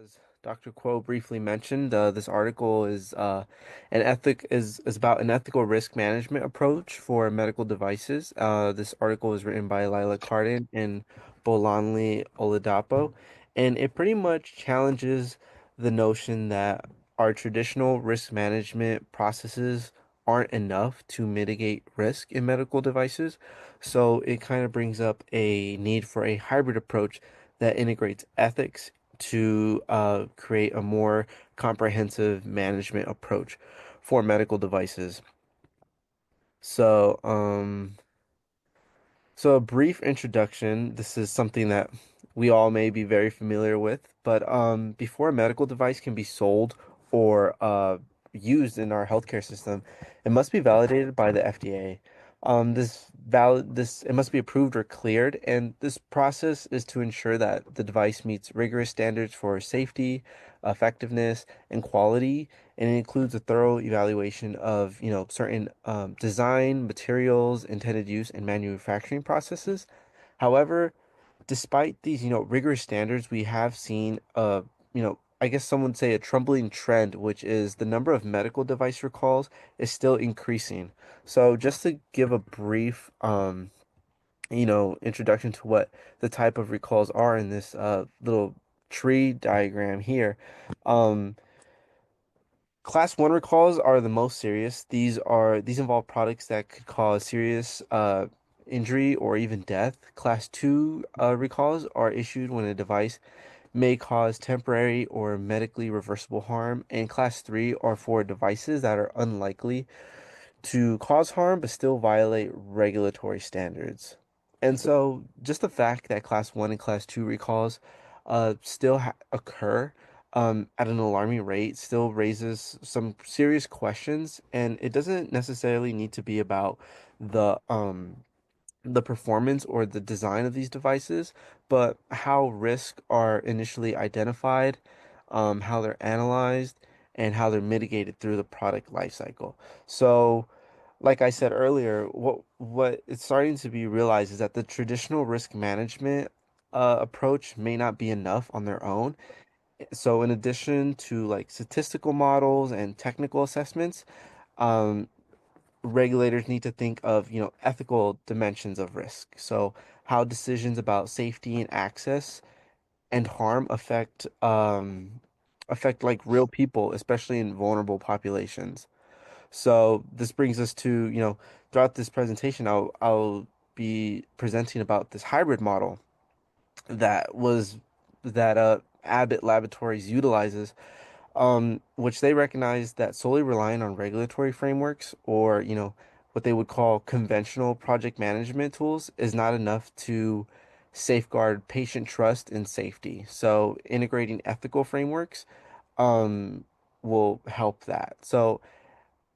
As Dr. Kuo briefly mentioned, this article is about an ethical risk management approach for medical devices. This article is written by Lila Cardin and Bolanli Oladapo, and it pretty much challenges the notion that our traditional risk management processes aren't enough to mitigate risk in medical devices. So it kind of brings up a need for a hybrid approach that integrates ethics to create a more comprehensive management approach for medical devices. So, so a brief introduction. This is something that we all may be very familiar with, but before a medical device can be sold or used in our healthcare system, it must be validated by the FDA. This it must be approved or cleared, and this process is to ensure that the device meets rigorous standards for safety, effectiveness, and quality, and it includes a thorough evaluation of, certain design, materials, intended use, and manufacturing processes. However, despite these, rigorous standards, we have seen I guess some would say a troubling trend, which is the number of medical device recalls is still increasing. So just to give a brief introduction to what the type of recalls are in this little tree diagram here. Um, Class 1 recalls are the most serious. These involve products that could cause serious injury or even death. Class 2 recalls are issued when a device may cause temporary or medically reversible harm, and Class 3 are for devices that are unlikely to cause harm but still violate regulatory standards. And so, just the fact that Class 1 and Class 2 recalls still occur at an alarming rate still raises some serious questions, and it doesn't necessarily need to be about the performance or the design of these devices, but how risks are initially identified, how they're analyzed, and how they're mitigated through the product lifecycle. So, like I said earlier, what it's starting to be realized is that the traditional risk management approach may not be enough on their own. So, in addition to like statistical models and technical assessments, um, regulators need to think of, ethical dimensions of risk. So, how decisions about safety and access and harm affect like real people, especially in vulnerable populations. So this brings us to, throughout this presentation, I'll be presenting about this hybrid model that was that Abbott Laboratories utilizes, which they recognize that solely relying on regulatory frameworks or, what they would call conventional project management tools is not enough to safeguard patient trust and safety. So integrating ethical frameworks um, will help that. So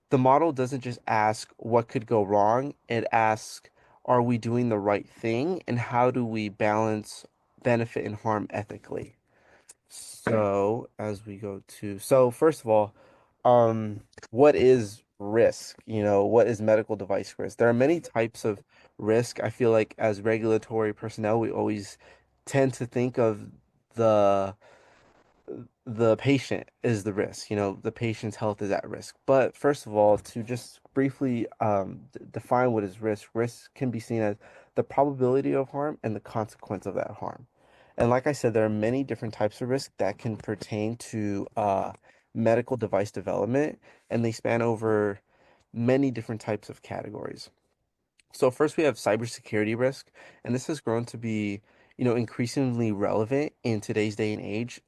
the model doesn't just ask what could go wrong, it asks, are we doing the right thing and how do we balance benefit and harm ethically? So, as we go to, so first of all, what is risk? What is medical device risk? There are many types of risk. I feel like as regulatory personnel, we always tend to think of the the patient is the risk. The patient's health is at risk. But first of all, to just briefly define what is risk, risk can be seen as the probability of harm and the consequence of that harm. And like I said, there are many different types of risk that can pertain to medical device development, and they span over many different types of categories. So first we have cybersecurity risk, and this has grown to be, increasingly relevant in today's day and age,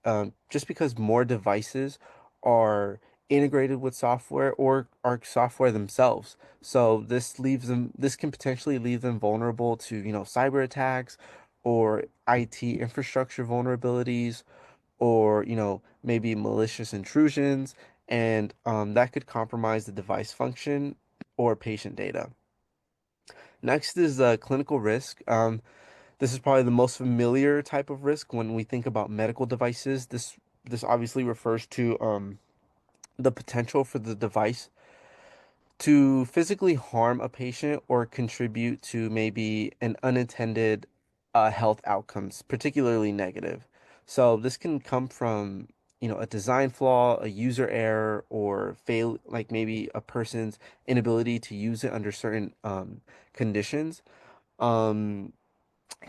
just because more devices are integrated with software or are software themselves. So this can potentially leave them vulnerable to, cyber attacks or IT infrastructure vulnerabilities or, maybe malicious intrusions, and that could compromise the device function or patient data. Next is clinical risk. This is probably the most familiar type of risk when we think about medical devices. This obviously refers to the potential for the device to physically harm a patient or contribute to maybe an unintended health outcomes, particularly negative. So this can come from, a design flaw, a user error, or like maybe a person's inability to use it under certain conditions. Um,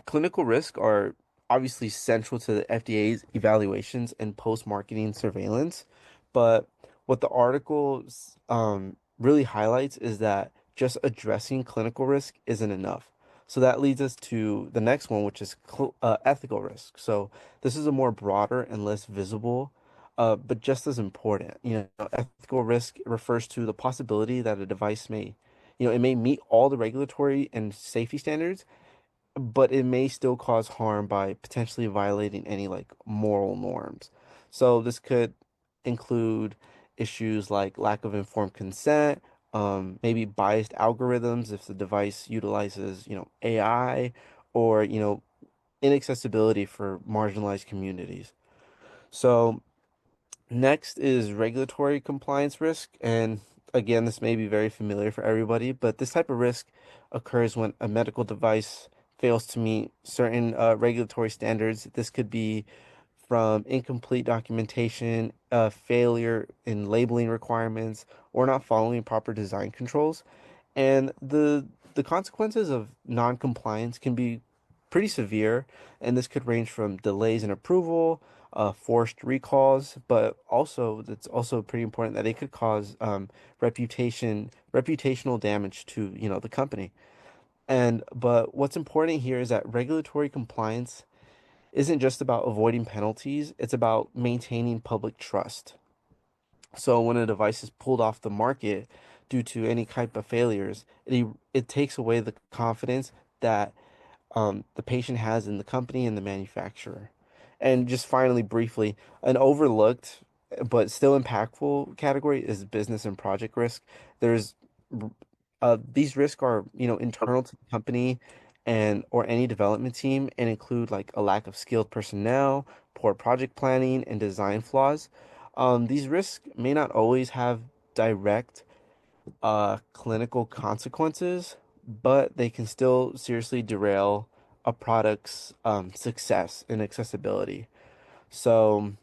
Clinical risk are obviously central to the FDA's evaluations and post-marketing surveillance, but what the article really highlights is that just addressing clinical risk isn't enough. So that leads us to the next one, which is ethical risk. So this is a more broader and less visible, but just as important. Ethical risk refers to the possibility that a device it may meet all the regulatory and safety standards, but it may still cause harm by potentially violating any like moral norms. So this could include issues like lack of informed consent, maybe biased algorithms if the device utilizes, AI, or, inaccessibility for marginalized communities. So next is regulatory compliance risk. And again, this may be very familiar for everybody, but this type of risk occurs when a medical device fails to meet certain regulatory standards. This could be from incomplete documentation, failure in labeling requirements, or not following proper design controls. And the consequences of non-compliance can be pretty severe, and this could range from delays in approval, forced recalls, but also it's also pretty important that it could cause reputational damage to, the company. And but what's important here is that regulatory compliance isn't just about avoiding penalties, it's about maintaining public trust. So when a device is pulled off the market due to any type of failures, it takes away the confidence that the patient has in the company and the manufacturer. And just finally, briefly, an overlooked but still impactful category is business and project risk. There's these risks are, internal to the company and or any development team and include like a lack of skilled personnel, poor project planning, and design flaws. These risks may not always have direct clinical consequences, but they can still seriously derail a product's success and accessibility. So,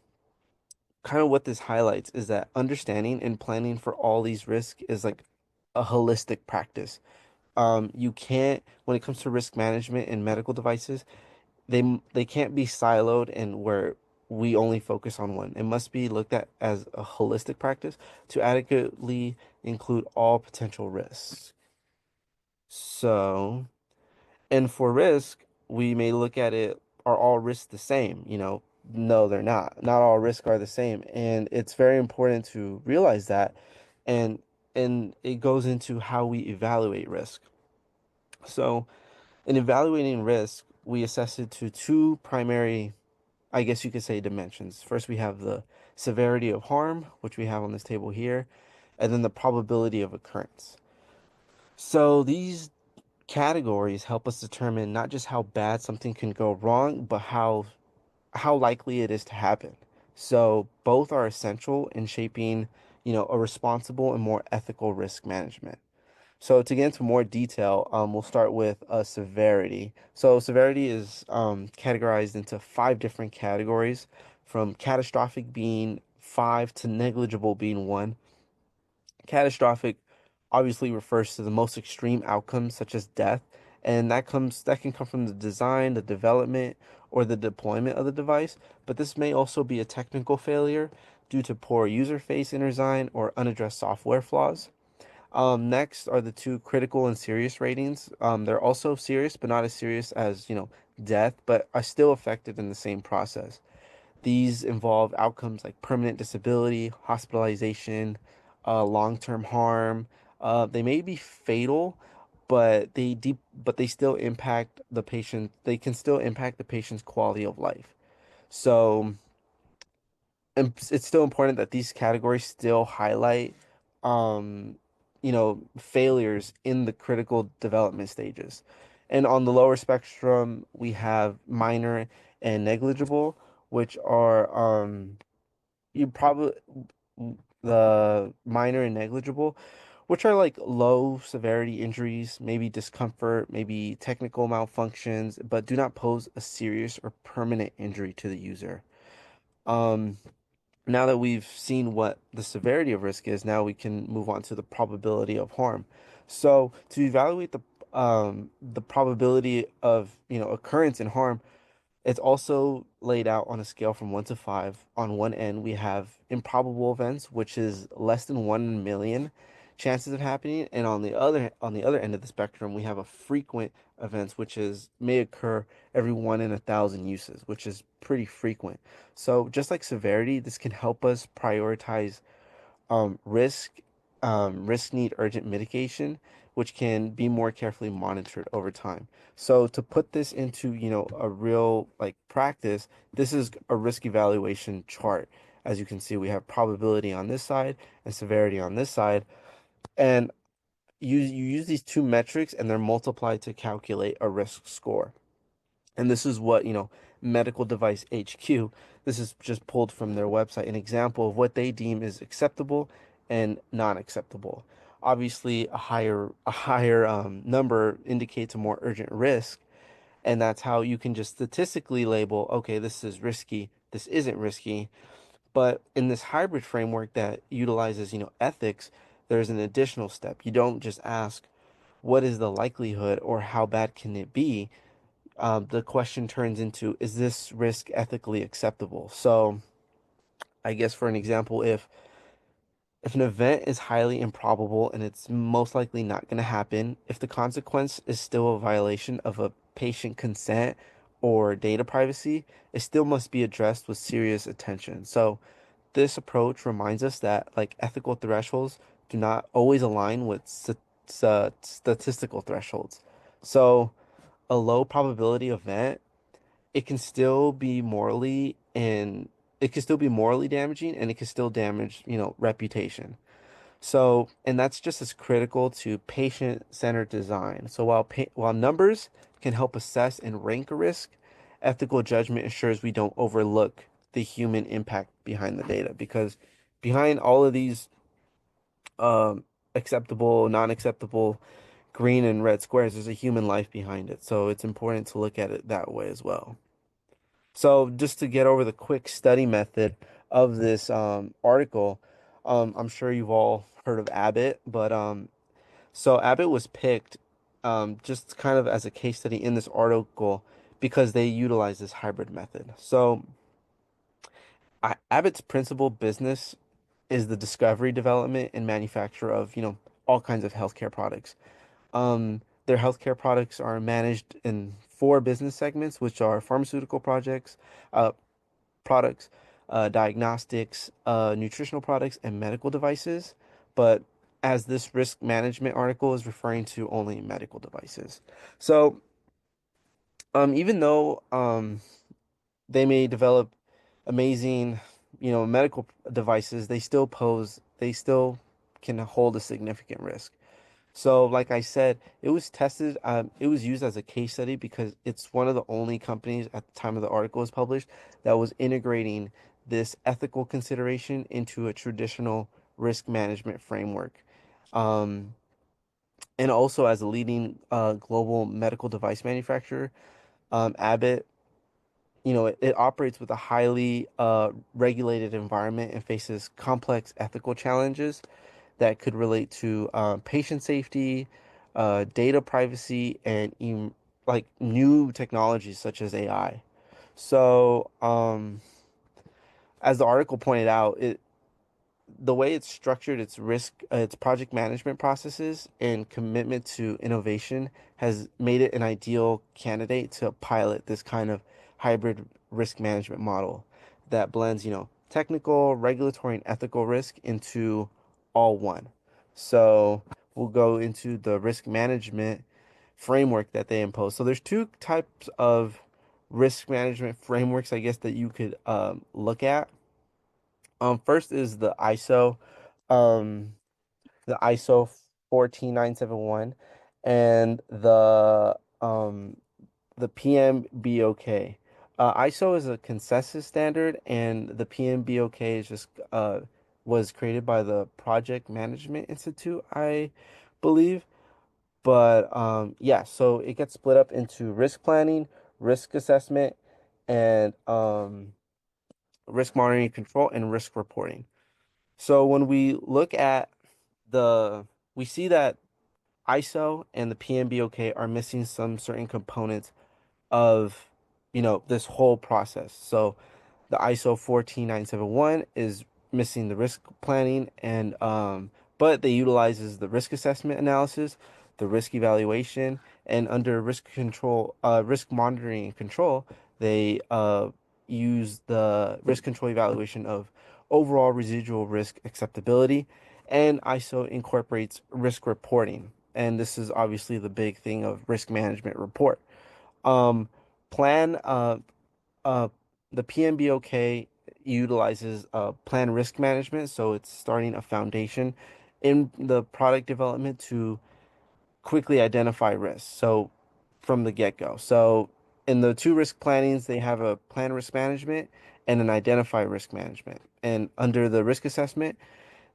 kind of what this highlights is that understanding and planning for all these risks is like a holistic practice. You can't, when it comes to risk management in medical devices, they can't be siloed and where we only focus on one. It must be looked at as a holistic practice to adequately include all potential risks. So, and for risk, we may look at it, are all risks the same? No, they're not. Not all risks are the same. And it's very important to realize that. And it goes into how we evaluate risk. So, in evaluating risk, we assess it to two primary, I guess you could say, dimensions. First, we have the severity of harm, which we have on this table here, and then the probability of occurrence. So these categories help us determine not just how bad something can go wrong, but how likely it is to happen. So both are essential in shaping, a responsible and more ethical risk management. So to get into more detail, we'll start with severity. So severity is categorized into five different categories, from catastrophic being five to negligible being one. Catastrophic obviously refers to the most extreme outcomes, such as death, and that can come from the design, the development, or the deployment of the device. But this may also be a technical failure due to poor user face design or unaddressed software flaws. Next are the two critical and serious ratings. They're also serious, but not as serious as, death, but are still affected in the same process. These involve outcomes like permanent disability, hospitalization, long-term harm. They may be fatal, but they still impact the patient. They can still impact the patient's quality of life. So, and it's still important that these categories still highlight, um, failures in the critical development stages. And on the lower spectrum, we have minor and negligible, which are you probably the minor and negligible, which are like low severity injuries, maybe discomfort, maybe technical malfunctions, but do not pose a serious or permanent injury to the user. Um, Now that we've seen what the severity of risk is, now we can move on to the probability of harm. So to evaluate the probability of, occurrence and harm, it's also laid out on a scale from 1 to 5. On one end, we have improbable events, which is less than 1 in 1 million chances of happening, and on the other end of the spectrum, we have a frequent events, which is may occur every 1 in 1,000 uses, which is pretty frequent. So just like severity, this can help us prioritize risk, risk need urgent mitigation, which can be more carefully monitored over time. So to put this into, a real like practice, this is a risk evaluation chart. As you can see, we have probability on this side and severity on this side, and you use these two metrics and they're multiplied to calculate a risk score. And this is what, Medical Device HQ, this is just pulled from their website, an example of what they deem is acceptable and non-acceptable. Obviously, a higher number indicates a more urgent risk, and that's how you can just statistically label, okay, this is risky, this isn't risky. But in this hybrid framework that utilizes, ethics, there's an additional step. You don't just ask, what is the likelihood or how bad can it be? The question turns into, is this risk ethically acceptable? So, I guess for an example, if an event is highly improbable and it's most likely not going to happen, if the consequence is still a violation of a patient consent or data privacy, it still must be addressed with serious attention. So, this approach reminds us that like ethical thresholds do not always align with statistical thresholds. So, a low probability event, it can still be morally and it can still be morally damaging, and it can still damage, reputation. So, and that's just as critical to patient-centered design. So while numbers can help assess and rank a risk, ethical judgment ensures we don't overlook the human impact behind the data, because behind all of these acceptable, non-acceptable, green and red squares, there's a human life behind it. So it's important to look at it that way as well. So just to get over the quick study method of this article, I'm sure you've all heard of Abbott, but so Abbott was picked just kind of as a case study in this article because they utilize this hybrid method. So Abbott's principal business is the discovery, development, and manufacture of, all kinds of healthcare products. Their healthcare products are managed in four business segments, which are pharmaceutical uh, products, diagnostics, nutritional products, and medical devices. But as this risk management article is referring to only medical devices. So, even though they may develop amazing, medical devices, they still can hold a significant risk. So, like I said, it was used as a case study because it's one of the only companies at the time of the article was published that was integrating this ethical consideration into a traditional risk management framework. Um, and also as a leading global medical device manufacturer, Abbott, it operates with a highly regulated environment and faces complex ethical challenges that could relate to patient safety, data privacy, and like new technologies such as AI. So, as the article pointed out, the way it's structured, its project management processes and commitment to innovation has made it an ideal candidate to pilot this kind of hybrid risk management model that blends, technical, regulatory, and ethical risk into all one. So we'll go into the risk management framework that they impose. So there's two types of risk management frameworks, I guess, that you could look at. First is um, the ISO 14971, and the PMBOK. ISO is a consensus standard, and the PMBOK is just was created by the Project Management Institute, I believe. But yeah, so it gets split up into risk planning, risk assessment, and risk monitoring and control, and risk reporting. So when we look at the, we see that ISO and the PMBOK are missing some certain components of, this whole process. So the ISO 14971 is missing the risk planning and but they utilizes the risk assessment analysis, the risk evaluation, and under risk control, risk monitoring and control, they use the risk control evaluation of overall residual risk acceptability, and ISO incorporates risk reporting. And this is obviously the big thing of risk management report. Um, plan uh, the PMBOK utilizes plan risk management, so it's starting a foundation in the product development to quickly identify risks. So from the get-go. So in the two risk plannings, they have a plan risk management and an identify risk management. And under the risk assessment,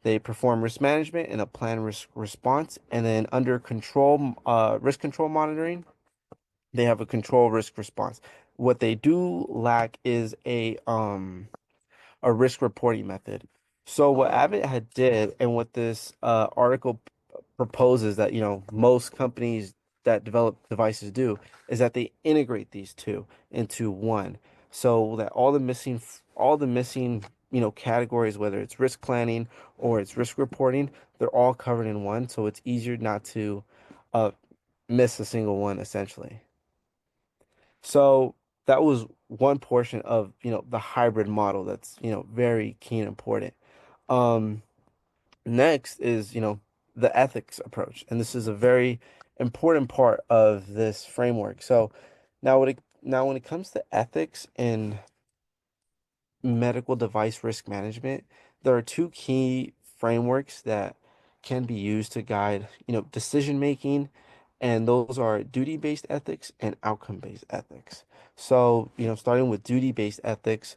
they perform risk management and a plan risk response. And then under control, risk control monitoring, they have a control risk response. What they do lack is a risk reporting method. So what Abbott had did, and what this article proposes that most companies that develop devices do, is that they integrate these two into one, so that all the missing categories, whether it's risk planning or it's risk reporting, they're all covered in one. So it's easier not to uh, miss a single one essentially. So that was one portion of, the hybrid model that's, very key and important. Um, Next is, the ethics approach. And this is a very important part of this framework. So now when it comes to ethics in medical device risk management, there are two key frameworks that can be used to guide, decision making, and those are duty-based ethics and outcome-based ethics. So, starting with duty-based ethics,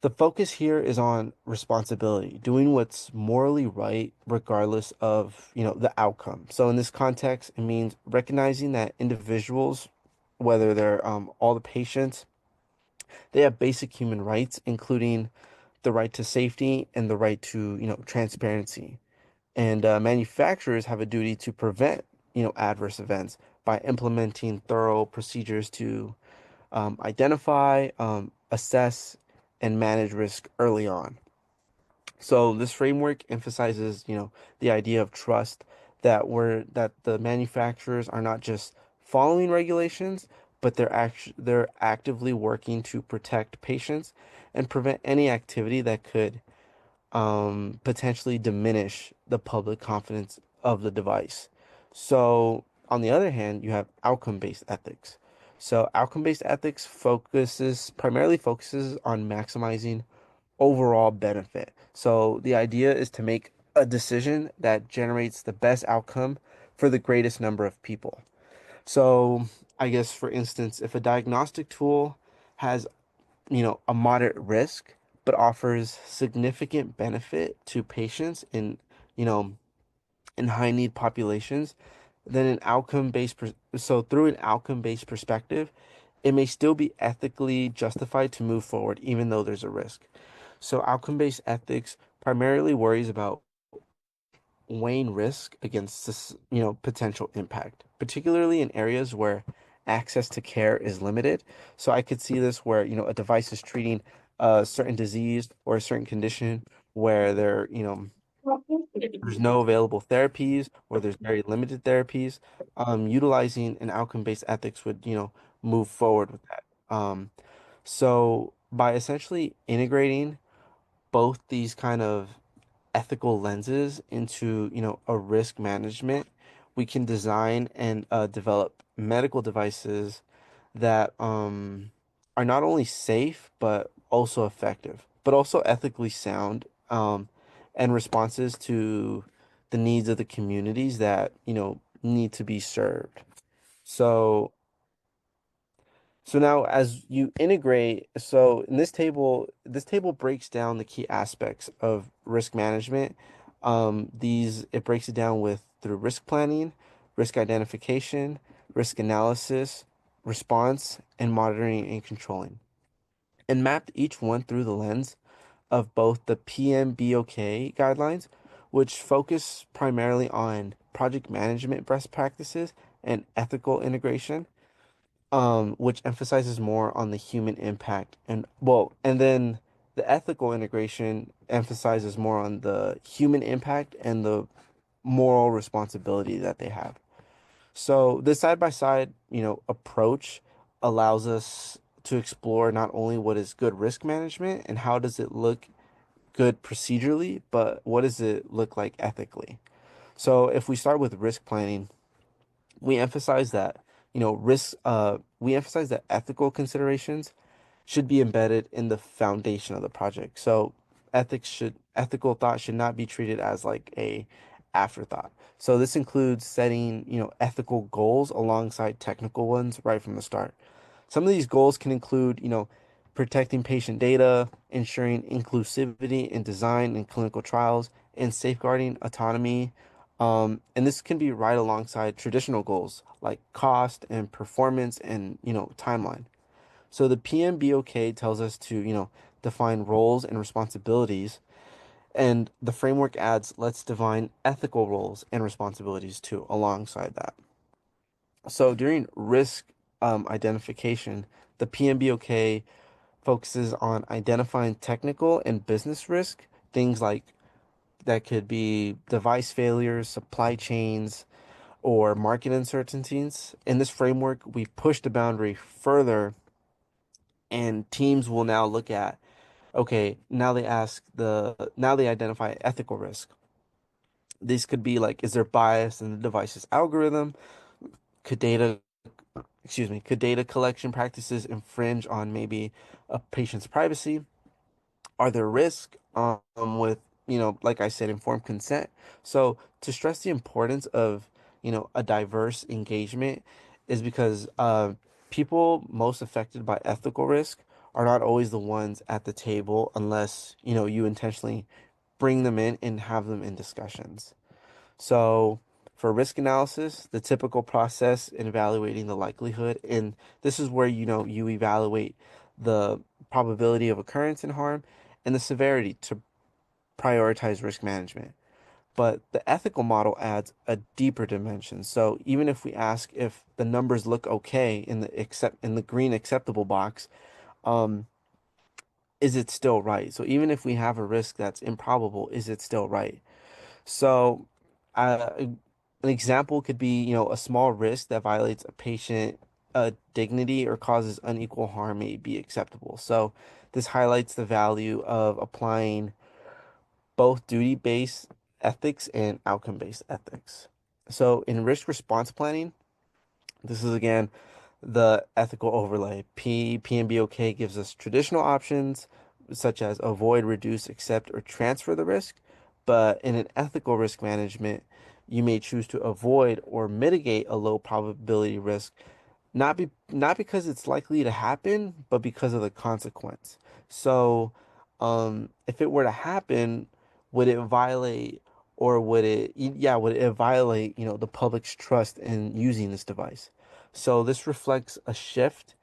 the focus here is on responsibility, doing what's morally right regardless of, the outcome. So in this context, it means recognizing that individuals, whether they're all the patients, they have basic human rights, including the right to safety and the right to, transparency. And manufacturers have a duty to prevent, adverse events by implementing thorough procedures to identify, assess, and manage risk early on. So this framework emphasizes, the idea of trust, that the manufacturers are not just following regulations, but they're actively working to protect patients and prevent any activity that could potentially diminish the public confidence of the device. So, on the other hand, you have outcome-based ethics. So, outcome-based ethics primarily focuses on maximizing overall benefit. So, the idea is to make a decision that generates the best outcome for the greatest number of people. So, I guess for instance, if a diagnostic tool has a moderate risk, but offers significant benefit to patients you know, in high need populations, then so through an outcome-based perspective, it may still be ethically justified to move forward, even though there's a risk. So outcome-based ethics primarily worries about weighing risk against this, potential impact, particularly in areas where access to care is limited. So I could see this where, a device is treating a certain disease or a certain condition where there's no available therapies or there's very limited therapies. Utilizing an outcome-based ethics would, move forward with that. So by essentially integrating both these kind of ethical lenses into, a risk management, we can design and develop medical devices that are not only safe but also effective, but also ethically sound, and responses to the needs of the communities that, need to be served. So so now as you integrate, so in this table breaks down the key aspects of risk management. It breaks it down with through risk planning, risk identification, risk analysis, response, and monitoring and controlling. and mapped each one through the lens of both the PMBOK guidelines, which focus primarily on project management best practices and ethical integration, which emphasizes more on the human impact and then the ethical integration emphasizes more on the human impact and the moral responsibility that they have. So this side by side, approach allows us to explore not only what is good risk management and how does it look good procedurally, but what does it look like ethically? So if we start with risk planning, we emphasize that, we emphasize that ethical considerations should be embedded in the foundation of the project. So ethical thought should not be treated as like a afterthought. So this includes setting, ethical goals alongside technical ones right from the start. Some of these goals can include, protecting patient data, ensuring inclusivity in design and clinical trials, and safeguarding autonomy. And this can be right alongside traditional goals like cost and performance and, timeline. So the PMBOK tells us to, define roles and responsibilities, and the framework adds, let's define ethical roles and responsibilities too, alongside that. So during risk identification, the PMBOK focuses on identifying technical and business risk, things like that could be device failures, supply chains, or market uncertainties. In this framework, we push the boundary further, and teams will now look at, okay, now they identify ethical risk. These could be like, is there bias in the device's algorithm? Could data, could data collection practices infringe on maybe a patient's privacy? Are there risks with, like I said, informed consent? So to stress the importance of, a diverse engagement is because people most affected by ethical risk are not always the ones at the table unless, you intentionally bring them in and have them in discussions. So for risk analysis, the typical process in evaluating the likelihood, and this is where, you evaluate the probability of occurrence and harm and the severity to prioritize risk management. But the ethical model adds a deeper dimension. So even if we ask if the numbers look okay in the green acceptable box, um, is it still right? So even if we have a risk that's improbable, is it still right? So, an example could be, a small risk that violates a patient dignity or causes unequal harm may be acceptable. So, this highlights the value of applying both duty-based ethics and outcome-based ethics. So, in risk response planning, this is again the ethical overlay. PMBOK gives us traditional options such as avoid, reduce, accept, or transfer the risk. But in an ethical risk management, you may choose to avoid or mitigate a low probability risk, not because it's likely to happen, but because of the consequence. So, if it were to happen, would it violate or would it violate, the public's trust in using this device? So this reflects a shift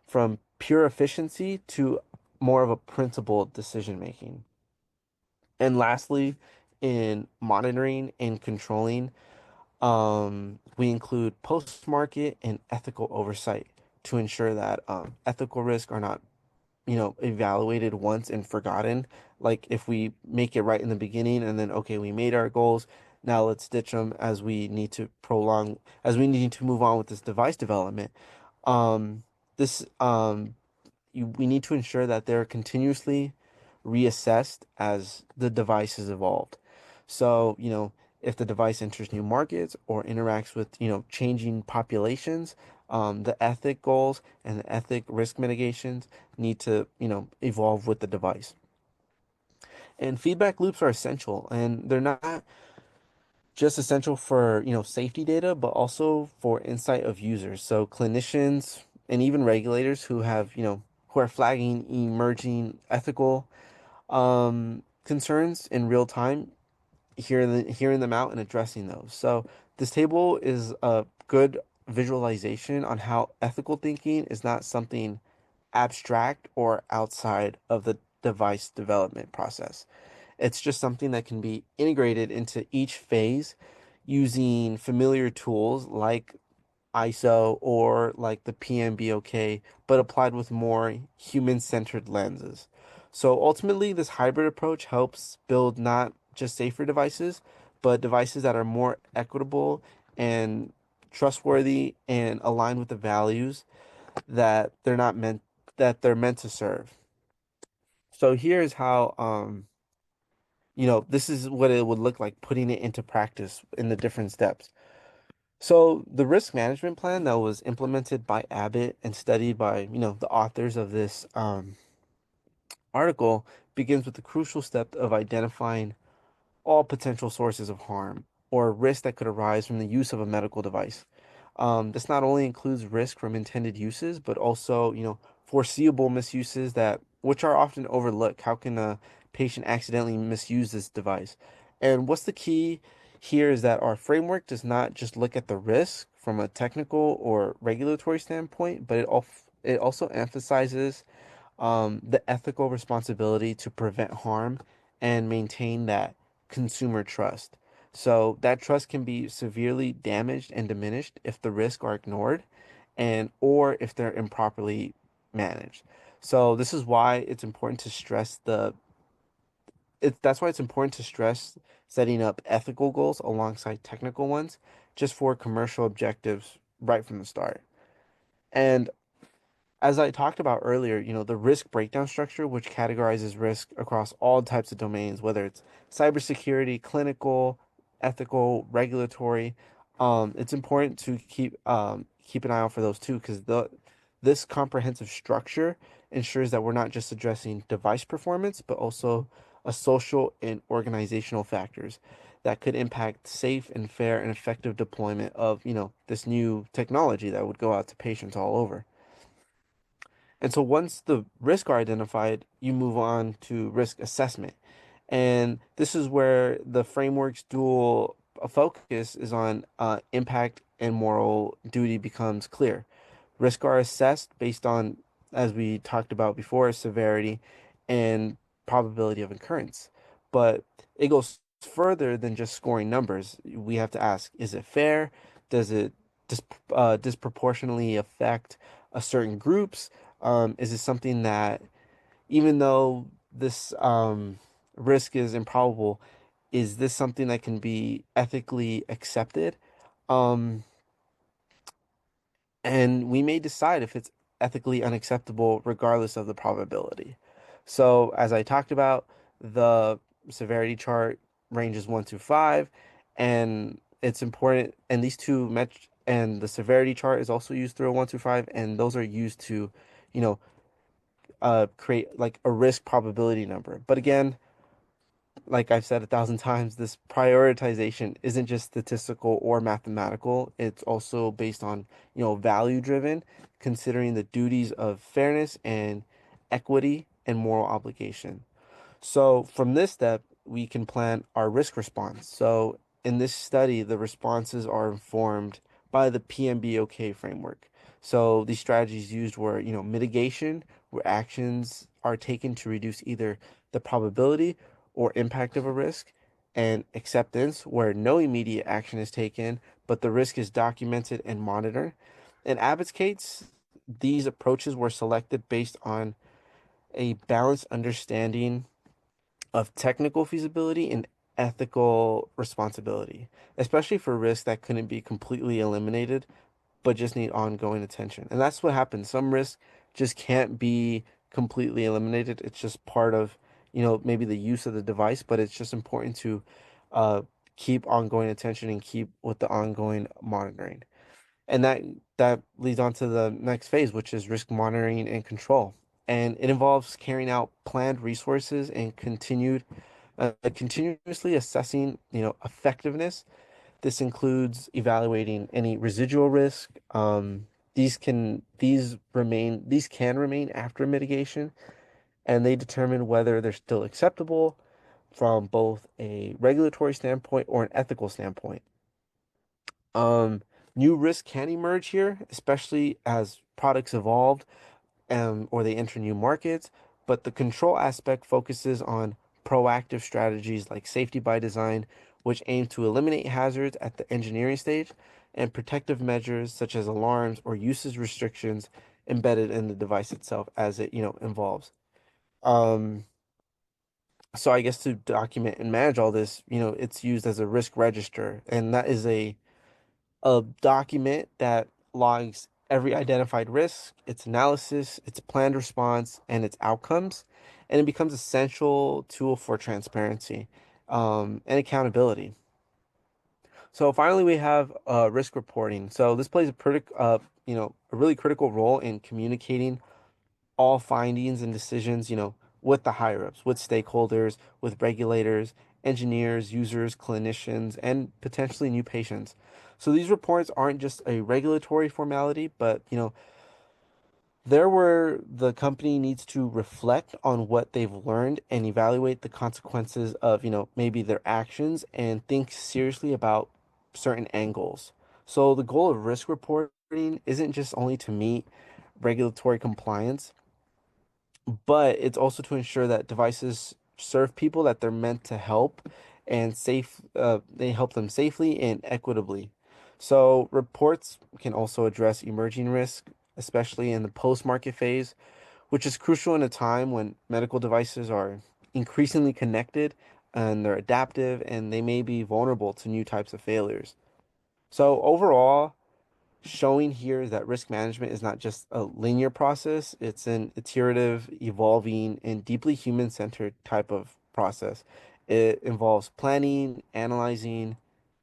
from pure efficiency to more of a principled decision making. And lastly, in monitoring and controlling, we include post-market and ethical oversight to ensure that ethical risks are not, evaluated once and forgotten. Like if we make it right in the beginning and then, okay, we made our goals, now let's ditch them as we need to move on with this device development. Um, this we need to ensure that they're continuously reassessed as the device has evolved. So, if the device enters new markets or interacts with, changing populations, the ethic goals and the ethic risk mitigations need to, evolve with the device. And feedback loops are essential, and they're not just essential for, safety data, but also for insight of users. So clinicians and even regulators who are flagging emerging ethical concerns in real time, hearing them out and addressing those. So this table is a good visualization on how ethical thinking is not something abstract or outside of the device development process. It's just something that can be integrated into each phase using familiar tools like ISO or like the PMBOK, but applied with more human-centered lenses. So ultimately, this hybrid approach helps build not just safer devices, but devices that are more equitable and trustworthy and aligned with the values that they're meant to serve. So here's how this is what it would look like putting it into practice in the different steps. So the risk management plan that was implemented by Abbott and studied by, the authors of this article begins with the crucial step of identifying all potential sources of harm or risk that could arise from the use of a medical device. This not only includes risk from intended uses, but also, foreseeable misuses that which are often overlooked. How can a patient accidentally misuse this device? And what's the key here is that our framework does not just look at the risk from a technical or regulatory standpoint, but it also emphasizes the ethical responsibility to prevent harm and maintain that consumer trust. So that trust can be severely damaged and diminished if the risks are ignored and or if they're improperly managed. So this is why it's important to stress that's why it's important to stress setting up ethical goals alongside technical ones just for commercial objectives right from the start. And as I talked about earlier, the risk breakdown structure, which categorizes risk across all types of domains, whether it's cybersecurity, clinical, ethical, regulatory, it's important to keep an eye out for those too, because the this comprehensive structure ensures that we're not just addressing device performance, but also a social and organizational factors that could impact safe and fair and effective deployment of, this new technology that would go out to patients all over. And so once the risks are identified, you move on to risk assessment. And this is where the framework's dual focus is on impact and moral duty becomes clear. Risks are assessed based on, as we talked about before, severity and probability of occurrence. But it goes further than just scoring numbers. We have to ask, is it fair? Does it disproportionately affect a certain groups? Is it something that, even though this risk is improbable, is this something that can be ethically accepted? Um, and we may decide if it's ethically unacceptable regardless of the probability. So, as I talked about, the severity chart ranges 1 to 5, and it's important, and and the severity chart is also used through a 1 to 5, and those are used to, you know, create like a risk probability number. But again, like I've said 1,000 times, this prioritization isn't just statistical or mathematical. It's also based on, value driven, considering the duties of fairness and equity and moral obligation. So from this step, we can plan our risk response. So in this study, the responses are informed by the PMBOK framework. So these strategies used were, mitigation, where actions are taken to reduce either the probability or impact of a risk, and acceptance, where no immediate action is taken, but the risk is documented and monitored. In Abbott's case, these approaches were selected based on a balanced understanding of technical feasibility and ethical responsibility, especially for risks that couldn't be completely eliminated, but just need ongoing attention. And that's what happens. Some risks just can't be completely eliminated. It's just part of, maybe the use of the device, but it's just important to uh, keep ongoing attention and keep with the ongoing monitoring. And that leads on to the next phase, which is risk monitoring and control. And it involves carrying out planned resources and continuously assessing, effectiveness. This includes evaluating any residual risk. These can remain after mitigation, and they determine whether they're still acceptable from both a regulatory standpoint or an ethical standpoint. Um, New risks can emerge here, especially as products evolve, or they enter new markets, but the control aspect focuses on proactive strategies like safety by design, which aim to eliminate hazards at the engineering stage, and protective measures such as alarms or usage restrictions embedded in the device itself as it, evolves. Um, so I guess to document and manage all this, it's used as a risk register, and that is a document that logs every identified risk, its analysis, its planned response, and its outcomes, and it becomes a central tool for transparency, and accountability. So finally, we have risk reporting. So this plays a really critical role in communicating all findings and decisions, with the higher ups, with stakeholders, with regulators, engineers, users, clinicians, and potentially new patients. So these reports aren't just a regulatory formality, but they're where the company needs to reflect on what they've learned and evaluate the consequences of, maybe their actions and think seriously about certain angles. So the goal of risk reporting isn't just only to meet regulatory compliance, but it's also to ensure that devices serve people that they're meant to help and they help them safely and equitably. So reports can also address emerging risk, especially in the post-market phase, which is crucial in a time when medical devices are increasingly connected and they're adaptive and they may be vulnerable to new types of failures. So overall, showing here that risk management is not just a linear process, it's an iterative, evolving, and deeply human-centered type of process. It involves planning, analyzing,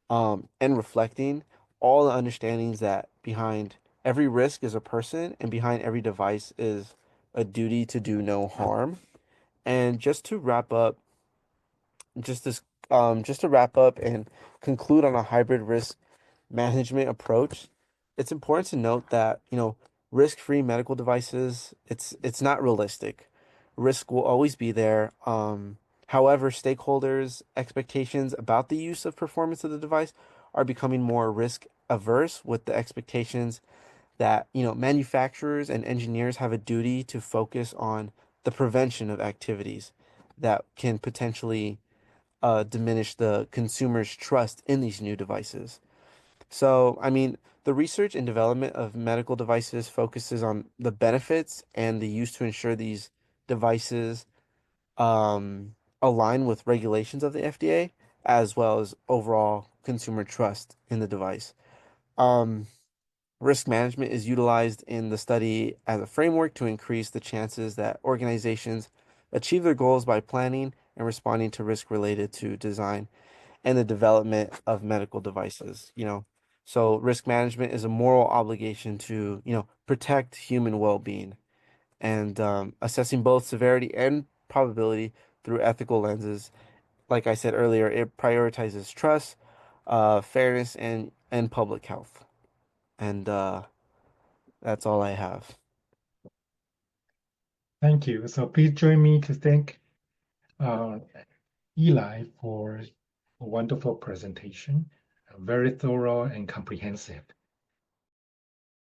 and reflecting all the understandings that behind every risk is a person and behind every device is a duty to do no harm. And just to wrap up and conclude on a hybrid risk management approach, it's important to note that, risk-free medical devices, it's not realistic. Risk will always be there. However, stakeholders' expectations about the use of performance of the device are becoming more risk averse with the expectations that, manufacturers and engineers have a duty to focus on the prevention of activities that can potentially diminish the consumer's trust in these new devices. So, I mean, the research and development of medical devices focuses on the benefits and the use to ensure these devices align with regulations of the FDA, as well as overall consumer trust in the device. Um, Risk management is utilized in the study as a framework to increase the chances that organizations achieve their goals by planning and responding to risk related to design and the development of medical devices, So risk management is a moral obligation to, protect human well-being and assessing both severity and probability through ethical lenses. Like I said earlier, it prioritizes trust, fairness, and public health. And that's all I have. Thank you. So please join me to thank uh, Eli for a wonderful presentation, very thorough and comprehensive.